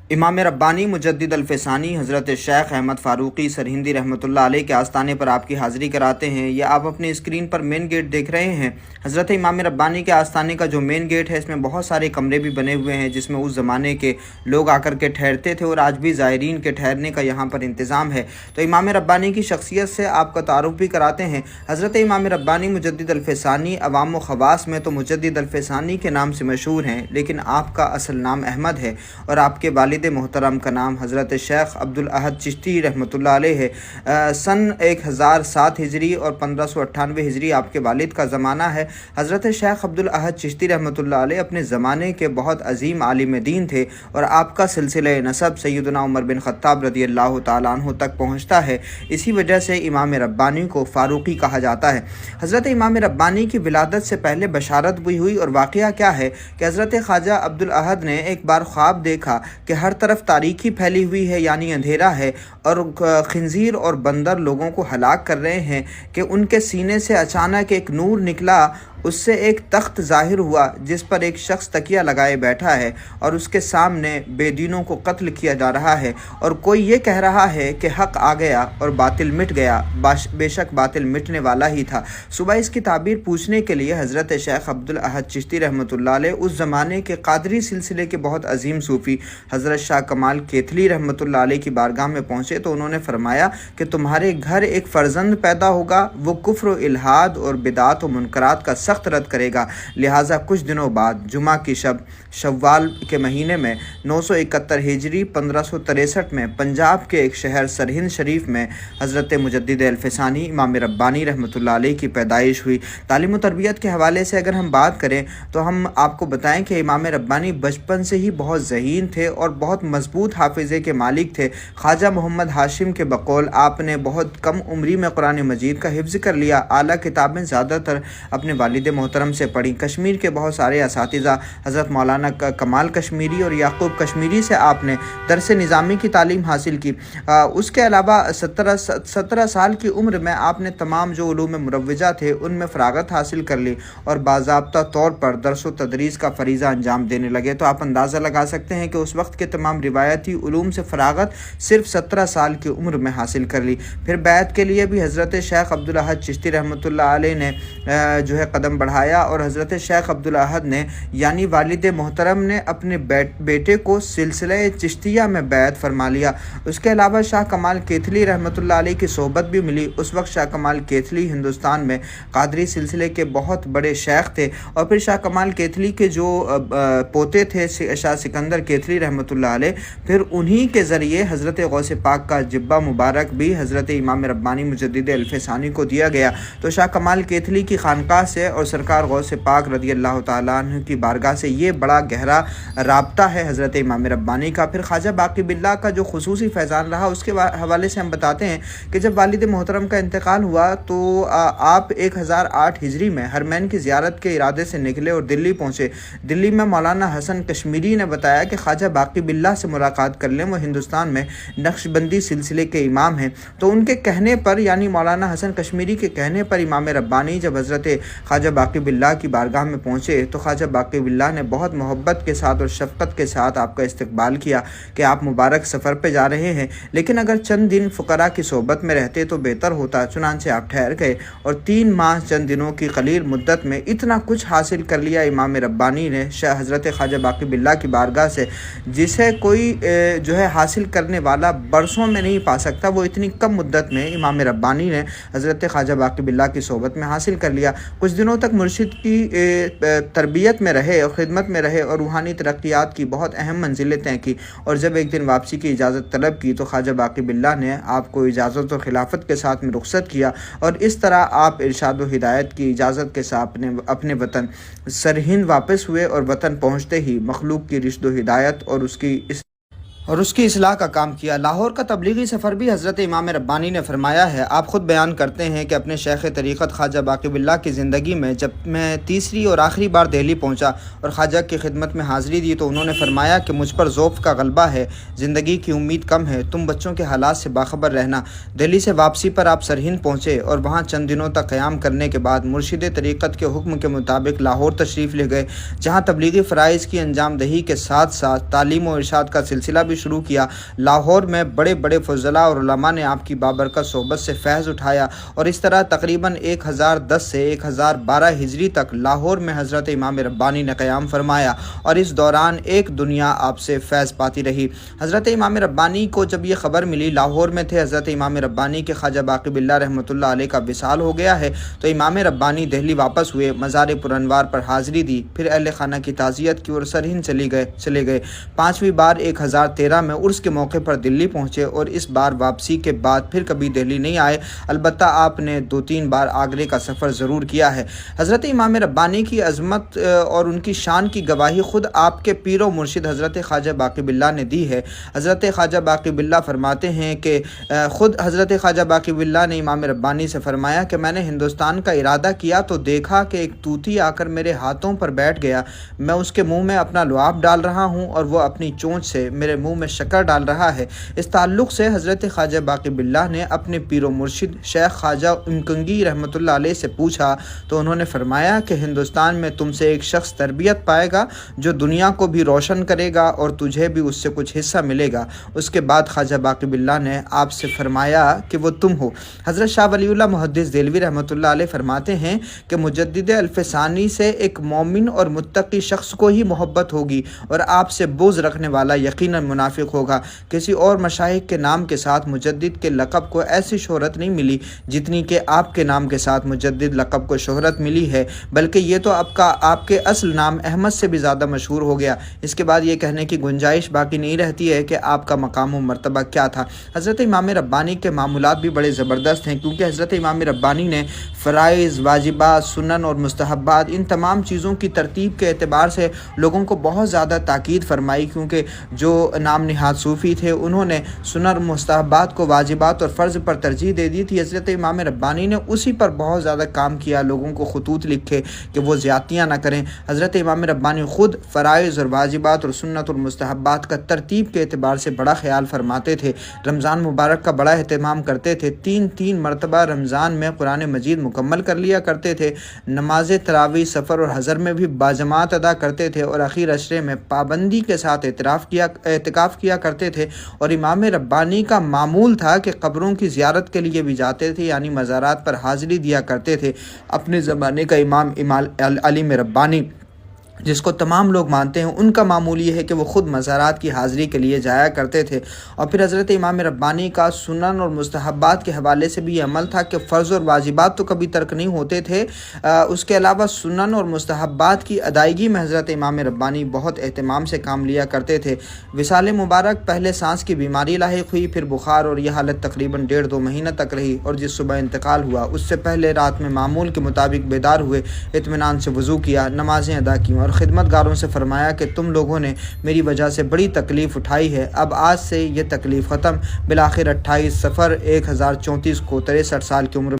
امام ربانی مجدد الفسانی حضرت شیخ احمد فاروقی سرہندی رحمۃ اللہ علیہ کے آستانے پر آپ کی حاضری کراتے ہیں۔ یہ آپ اپنی اسکرین پر مین گیٹ دیکھ رہے ہیں۔ حضرت امام ربانی کے آستانے کا جو مین گیٹ ہے، اس میں بہت سارے کمرے بھی بنے ہوئے ہیں جس میں اس زمانے کے لوگ آ کر کے ٹھہرتے تھے، اور آج بھی زائرین کے ٹھہرنے کا یہاں پر انتظام ہے۔ تو امام ربانی کی شخصیت سے آپ کا تعارف بھی کراتے ہیں۔ حضرت امام ربانی مجدد الفسانی عوام و خواص میں تو مجدد الفسانی کے نام سے مشہور ہیں، لیکن آپ کا اصل نام احمد ہے، اور آپ کے والد محترم کا نام حضرت شیخ عبدالاحد چشتی رحمۃ اللہ علیہ ہے۔ سن 1007 ہجری اور 1598 ہجری آپ کے والد کا زمانہ ہے۔ حضرت شیخ عبدالاحد چشتی رحمۃ اللہ علیہ اپنے زمانے کے بہت عظیم عالم دین تھے، اور آپ کا سلسلہ نسب سیدنا عمر بن خطاب رضی اللہ تعالیٰ عنہ تک پہنچتا ہے۔ اسی وجہ سے امام ربانی کو فاروقی کہا جاتا ہے۔ حضرت امام ربانی کی ولادت سے پہلے بشارت بھی ہوئی، اور واقعہ کیا ہے کہ حضرت خواجہ عبدالاحد نے ایک بار خواب دیکھا کہ ہر طرف تاریکی پھیلی ہوئی ہے، یعنی اندھیرا ہے، اور خنزیر اور بندر لوگوں کو ہلاک کر رہے ہیں، کہ ان کے سینے سے اچانک ایک نور نکلا، اس سے ایک تخت ظاہر ہوا جس پر ایک شخص تکیہ لگائے بیٹھا ہے، اور اس کے سامنے بے دینوں کو قتل کیا جا رہا ہے، اور کوئی یہ کہہ رہا ہے کہ حق آ گیا اور باطل مٹ گیا۔ بے شک باطل مٹنے والا ہی تھا۔ صبح اس کی تعبیر پوچھنے کے لیے حضرت شیخ عبدالاحد چشتی رحمۃ اللہ علیہ اس زمانے کے قادری سلسلے کے بہت عظیم صوفی حضرت شاہ کمال کیتلی رحمۃ اللہ علیہ کی بارگاہ میں پہنچے، تو انہوں نے فرمایا کہ تمہارے گھر ایک فرزند پیدا ہوگا، وہ کفر و الحاد اور بدعات و منکرات کا سخت رد کرے گا۔ لہٰذا کچھ دنوں بعد جمعہ کی شب شوال کے مہینے میں 971 ہجری 1563 میں پنجاب کے ایک شہر سرہند شریف میں حضرت مجدد الفسانی امام ربانی رحمۃ اللہ علیہ کی پیدائش ہوئی۔ تعلیم و تربیت کے حوالے سے اگر ہم بات کریں تو ہم آپ کو بتائیں کہ امام ربانی بچپن سے ہی بہت ذہین تھے اور بہت مضبوط حافظے کے مالک تھے۔ خواجہ محمد ہاشم کے بقول آپ نے بہت کم عمری میں قرآن مجید کا حفظ کر لیا۔ اعلیٰ کتابیں زیادہ تر اپنے والد محترم سے پڑھی۔ کشمیر کے بہت سارے اساتذہ حضرت مولانا کمال کشمیری اور یعقوب کشمیری سے آپ نے درس نظامی کی تعلیم حاصل کی۔ اس کے علاوہ 17 سال کی عمر میں آپ نے تمام جو علوم مروجہ تھے ان میں فراغت حاصل کر لی، اور باضابطہ طور پر درس و تدریس کا فریضہ انجام دینے لگے۔ تو آپ اندازہ لگا سکتے ہیں کہ اس وقت کے تمام روایتی علوم سے فراغت صرف 17 سال کی عمر میں حاصل کر لی۔ پھر بیعت کے لیے بھی حضرت شیخ عبدالاحد چشتی رحمۃ اللہ علیہ نے قدم بڑھایا، اور حضرت شیخ عبدالاحد نے یعنی والد محترم نے اپنے بیٹے کو سلسلہ چشتیہ میں بیعت فرما لیا۔ اس کے علاوہ شاہ کمال کیتلی رحمۃ اللہ علیہ کی صحبت بھی ملی۔ اس وقت شاہ کمال کیتلی ہندوستان میں قادری سلسلے کے بہت بڑے شیخ تھے، اور پھر شاہ کمال کیتلی کے جو پوتے تھے شاہ سکندر کیتلی رحمۃ اللہ علیہ، پھر انہی کے ذریعے حضرت غوث پاک کا جبہ مبارک بھی حضرت امام ربانی مجدد الفسانی کو دیا گیا۔ تو شاہ کمال کیتلی کی خانقاہ سے اور سرکار غوث پاک رضی اللہ تعالیٰ عنہ کی بارگاہ سے یہ بڑا گہرا رابطہ ہے حضرت امام ربانی کا۔ پھر خواجہ باقی باللہ کا جو خصوصی فیضان رہا، اس کے حوالے سے ہم بتاتے ہیں کہ جب والد محترم کا انتقال ہوا تو آپ 1008 ہجری میں حرمین کی زیارت کے ارادے سے نکلے اور دلی پہنچے۔ دلی میں مولانا حسن کشمیری نے بتایا کہ خواجہ باقی باللہ سے ملاقات کر لیں، وہ ہندوستان میں نقش بندی سلسلے کے امام ہیں۔ تو ان کے کہنے پر، یعنی مولانا حسن کشمیری کے کہنے پر، امام ربانی جب حضرت خواجہ باقی باللہ کی بارگاہ میں پہنچے تو خواجہ باقی باللہ نے بہت محبت کے ساتھ اور شفقت کے ساتھ آپ کا استقبال کیا کہ آپ مبارک سفر پہ جا رہے ہیں، لیکن اگر چند دن فقراء کی صحبت میں رہتے تو بہتر ہوتا۔ چنانچہ آپ ٹھہر گئے، اور 3 ماہ چند دنوں کی قلیل مدت میں اتنا کچھ حاصل کر لیا امام ربانی نے حضرت خواجہ باقی باللہ کی بارگاہ سے، جسے کوئی حاصل کرنے والا برسوں میں نہیں پا سکتا، وہ اتنی کم مدت میں امام ربانی نے حضرت خواجہ باقی باللہ کی صحبت میں حاصل کر لیا۔ کچھ دنوں تک مرشد کی تربیت میں رہے اور خدمت میں رہے، اور روحانی ترقیات کی بہت اہم منزلیں طے کی، اور جب ایک دن واپسی کی اجازت طلب کی تو خواجہ باقی باللہ نے آپ کو اجازت و خلافت کے ساتھ میں رخصت کیا، اور اس طرح آپ ارشاد و ہدایت کی اجازت کے ساتھ اپنے وطن سرہند واپس ہوئے، اور وطن پہنچتے ہی مخلوق کی رشد و ہدایت اور اس کی اصلاح کا کام کیا۔ لاہور کا تبلیغی سفر بھی حضرت امام ربانی نے فرمایا ہے۔ آپ خود بیان کرتے ہیں کہ اپنے شیخ طریقت خواجہ باقی باللہ کی زندگی میں جب میں تیسری اور آخری بار دہلی پہنچا اور خواجہ کی خدمت میں حاضری دی تو انہوں نے فرمایا کہ مجھ پر ذوف کا غلبہ ہے، زندگی کی امید کم ہے، تم بچوں کے حالات سے باخبر رہنا۔ دہلی سے واپسی پر آپ سرہند پہنچے اور وہاں چند دنوں تک قیام کرنے کے بعد مرشد طریقت کے حکم کے مطابق لاہور تشریف لے گئے، جہاں تبلیغی فرائض کی انجام دہی کے ساتھ ساتھ تعلیم و ارشاد کا سلسلہ بھی شروع کیا۔ لاہور میں بڑے بڑے فضلاء اور علماء نے آپ کی بابرکت صحبت سے فیض اٹھایا اور اس طرح تقریباً 1010 سے 1012 ہجری تک لاہور میں حضرت امام ربانی نے قیام فرمایا اور اس دوران ایک دنیا آپ سے فیض پاتی رہی۔ حضرت امام ربانی کو جب یہ خبر ملی، لاہور میں تھے حضرت امام ربانی کے خواجہ باقی باللہ رحمۃ اللہ علیہ کا وصال ہو گیا ہے، تو امام ربانی دہلی واپس ہوئے، مزار پرانوار پر حاضری دی، پھر اہل خانہ کی تعزیت کی اور سرہند چلے گئے۔ پانچویں بار 1013 میں عرس کے موقع پر دلی پہنچے اور اس بار واپسی کے بعد پھر کبھی دہلی نہیں آئے، البتہ آپ نے 2-3 بار آگرے کا سفر ضرور کیا ہے۔ حضرت امام ربانی کی عظمت اور ان کی شان کی گواہی خود آپ کے پیر و مرشد حضرت خواجہ باقی باللہ نے دی ہے۔ حضرت خواجہ باقی باللہ فرماتے ہیں کہ خود حضرت خواجہ باقی باللہ نے امام ربانی سے فرمایا کہ میں نے ہندوستان کا ارادہ کیا تو دیکھا کہ ایک طوطی آ کر میرے ہاتھوں پر بیٹھ گیا، میں اس کے منہ میں اپنا لعاب ڈال رہا ہوں اور وہ اپنی چونچ سے میرے منہ میں شکر ڈال رہا ہے۔ اس تعلق سے حضرت خواجہ باقی باللہ نے اپنے پیر و مرشد شیخ خواجہ امکنگی رحمۃ اللہ علیہ سے پوچھا تو انہوں نے فرمایا کہ ہندوستان میں تم سے ایک شخص تربیت پائے گا جو دنیا کو بھی روشن کرے گا اور تجھے بھی اس سے کچھ حصہ ملے گا۔ اس کے بعد خواجہ باقی باللہ نے آپ سے فرمایا کہ وہ تم ہو۔ حضرت شاہ ولی اللہ محدث دہلوی رحمۃ اللہ علیہ فرماتے ہیں کہ مجدد الف ثانی سے ایک مومن اور متقی شخص کو ہی محبت ہوگی اور آپ سے بغض رکھنے والا یقیناً منافق ہوگا۔ کسی اور مشائخ کے نام کے ساتھ مجدد کے لقب کو ایسی شہرت نہیں ملی جتنی کہ آپ کے نام کے ساتھ مجدد لقب کو شہرت ملی ہے، بلکہ یہ تو آپ کے اصل نام احمد سے بھی زیادہ مشہور ہو گیا۔ اس کے بعد یہ کہنے کی گنجائش باقی نہیں رہتی ہے کہ آپ کا مقام و مرتبہ کیا تھا۔ حضرت امام ربانی کے معمولات بھی بڑے زبردست ہیں، کیونکہ حضرت امام ربانی نے فرائض، واجبات، سنن اور مستحبات، ان تمام چیزوں کی ترتیب کے اعتبار سے لوگوں کو بہت زیادہ تاکید فرمائی، کیونکہ جو نام نہاد صوفی تھے انہوں نے سنن، مستحبات کو واجبات اور فرض پر ترجیح دے دی تھی۔ حضرت امام ربانی نے اسی پر بہت زیادہ کام کیا، لوگوں کو خطوط لکھے کہ وہ زیادتیاں نہ کریں۔ حضرت امام ربانی خود فرائض اور واجبات اور سنت اور مستحبات کا ترتیب کے اعتبار سے بڑا خیال فرماتے تھے، رمضان مبارک کا بڑا اہتمام کرتے تھے، 3 مرتبہ رمضان میں قرآن مجید مکمل کر لیا کرتے تھے، نماز تراویح سفر اور حضر میں بھی باجماعت ادا کرتے تھے اور اخیر عشرے میں پابندی کے ساتھ اعتکاف کیا کرتے تھے۔ اور امام ربانی کا معمول تھا کہ قبروں کی زیارت کے لیے بھی جاتے تھے، یعنی مزارات پر حاضری دیا کرتے تھے۔ اپنے زمانے کا امام علیم ربانی جس کو تمام لوگ مانتے ہیں، ان کا معمول یہ ہے کہ وہ خود مزارات کی حاضری کے لیے جایا کرتے تھے۔ اور پھر حضرت امام ربانی کا سنن اور مستحبات کے حوالے سے بھی یہ عمل تھا کہ فرض اور واجبات تو کبھی ترک نہیں ہوتے تھے، اس کے علاوہ سنن اور مستحبات کی ادائیگی میں حضرت امام ربانی بہت اہتمام سے کام لیا کرتے تھے۔ وصال مبارک پہلے سانس کی بیماری لاحق ہوئی، پھر بخار، اور یہ حالت تقریباً 1.5-2 مہینہ تک رہی، اور جس صبح انتقال ہوا اس سے پہلے رات میں معمول کے مطابق بیدار ہوئے، اطمینان سے وضو کیا، نمازیں ادا کیں اور خدمت گاروں سے فرمایا کہ تم لوگوں نے میری وجہ سے بڑی تکلیف اٹھائی ہے، اب آج سے یہ تکلیف ختم۔ بالآخر 28 صفر 1034 کو 63 سال کی عمر